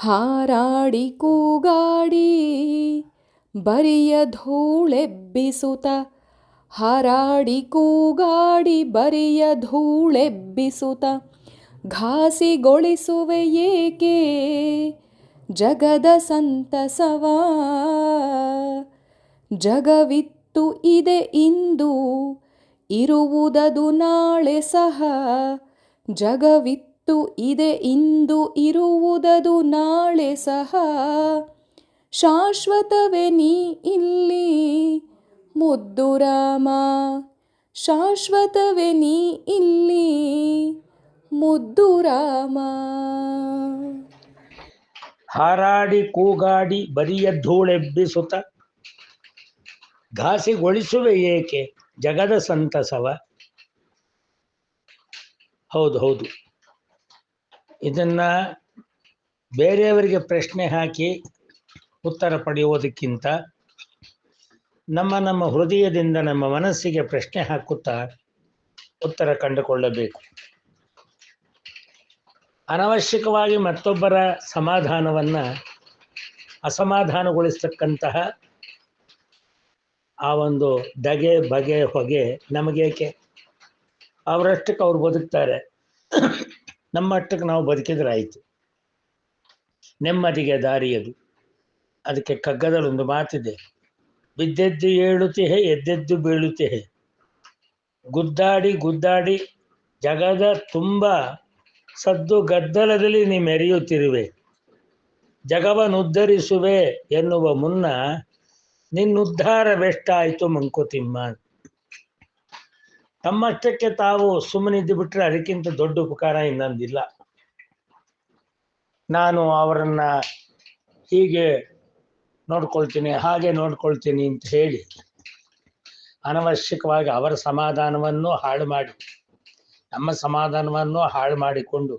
ಹಾರಾಡಿ ಕೂಗಾಡಿ ಬರಿಯ ಧೂಳೆಬ್ಬಿಸುತ್ತ, ಹಾರಾಡಿ ಕೂಗಾಡಿ ಬರಿಯ ಧೂಳೆಬ್ಬಿಸುತ್ತ, ಘಾಸಿಗೊಳಿಸುವೆ ಏಕೆ ಜಗದ ಸಂತಸವ. ಜಗವಿತ್ತು ಇದೆ ಇಂದು, ಇರುವುದದು ನಾಳೆ ಸಹ. ಜಗವಿತ್ತು ಇದೆ ಇಂದು, ಇರುವುದದು ನಾಳೆ ಸಹ. ಶಾಶ್ವತವೇ ನೀ ಇಲ್ಲಿ ಮುದ್ದು ರಾಮ, ಶಾಶ್ವತವೇ ನೀ ಇಲ್ಲಿ ಮುದ್ದು ರಾಮ. ಹಾರಾಡಿ ಕೂಗಾಡಿ ಬರಿಯ ಧೂಳೆಬ್ಬಿಸುತ್ತ, ಘಾಸಿಗೊಳಿಸುವೆ ಏಕೆ ಜಗದ ಸಂತಸವ. ಹೌದು ಹೌದು, ಇದನ್ನ ಬೇರೆಯವರಿಗೆ ಪ್ರಶ್ನೆ ಹಾಕಿ ಉತ್ತರ ಪಡೆಯುವುದಕ್ಕಿಂತ ನಮ್ಮ ಹೃದಯದಿಂದ ನಮ್ಮ ಮನಸ್ಸಿಗೆ ಪ್ರಶ್ನೆ ಹಾಕುತ್ತಾ ಉತ್ತರ ಕಂಡುಕೊಳ್ಳಬೇಕು. ಅನವಶ್ಯಕವಾಗಿ ಮತ್ತೊಬ್ಬರ ಸಮಾಧಾನವನ್ನ ಅಸಮಾಧಾನಗೊಳಿಸ್ತಕ್ಕಂತಹ ಆ ಒಂದು ದಗೆ ಬಗೆ ಹೊಗೆ ನಮಗೇಕೆ? ಅವರಷ್ಟಕ್ಕೆ ಅವ್ರು ಬದುಕ್ತಾರೆ, ನಮ್ಮಷ್ಟಕ್ಕೆ ನಾವು ಬದುಕಿದ್ರಾಯಿತು. ನೆಮ್ಮದಿಗೆ ದಾರಿಯದು. ಅದಕ್ಕೆ ಕಗ್ಗದಲ್ಲೊಂದು ಮಾತಿದೆ, ಬಿದ್ದೆದ್ದು ಏಳುತ್ತಿಹೆ ಎದ್ದೆದ್ದು ಬೀಳುತ್ತಿಹೆ, ಗುದ್ದಾಡಿ ಗುದ್ದಾಡಿ ಜಗದ ತುಂಬ ಸದ್ದು ಗದ್ದಲದಲ್ಲಿ ನೀ ಮೆರೆಯುತ್ತಿರುವೆ, ಜಗವನ್ನುದ್ಧರಿಸುವೆ ಎನ್ನುವ ಮುನ್ನ ನಿನ್ನುದ್ಧಾರವೆಷ್ಟಾಯಿತು ಮಂಕುತಿಮ್ಮ. ತಮ್ಮಷ್ಟಕ್ಕೆ ತಾವು ಸುಮ್ಮನಿದ್ದು ಬಿಟ್ರೆ ಅದಕ್ಕಿಂತ ದೊಡ್ಡ ಉಪಕಾರ ಇನ್ನೊಂದಿಲ್ಲ. ನಾನು ಅವರನ್ನ ಹೀಗೆ ನೋಡ್ಕೊಳ್ತೀನಿ ಹಾಗೆ ನೋಡ್ಕೊಳ್ತೀನಿ ಅಂತ ಹೇಳಿ ಅನವಶ್ಯಕವಾಗಿ ಅವರ ಸಮಾಧಾನವನ್ನು ಹಾಳು ಮಾಡಿ ನಮ್ಮ ಸಮಾಧಾನವನ್ನು ಹಾಳು ಮಾಡಿಕೊಂಡು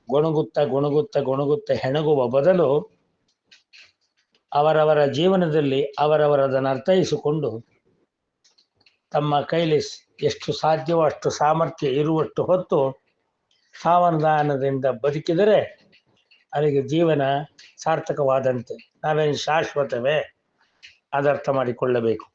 ಗೊಣಗುತ್ತ ಹೆಣಗುವ ಬದಲು ಅವರವರ ಜೀವನದಲ್ಲಿ ಅವರವರದನ್ನು ಅರ್ಥೈಸಿಕೊಂಡು ತಮ್ಮ ಕೈಲಿ ಎಷ್ಟು ಸಾಧ್ಯವೋ ಅಷ್ಟು ಸಾಮರ್ಥ್ಯ ಇರುವಷ್ಟು ಹೊತ್ತು ಸಾವಧಾನದಿಂದ ಬದುಕಿದರೆ ಅಲ್ಲಿಗೆ ಜೀವನ ಸಾರ್ಥಕವಾದಂತೆ. ನಾವೇನು ಶಾಶ್ವತವೇ? ಅದರ್ಥ ಮಾಡಿಕೊಳ್ಳಬೇಕು.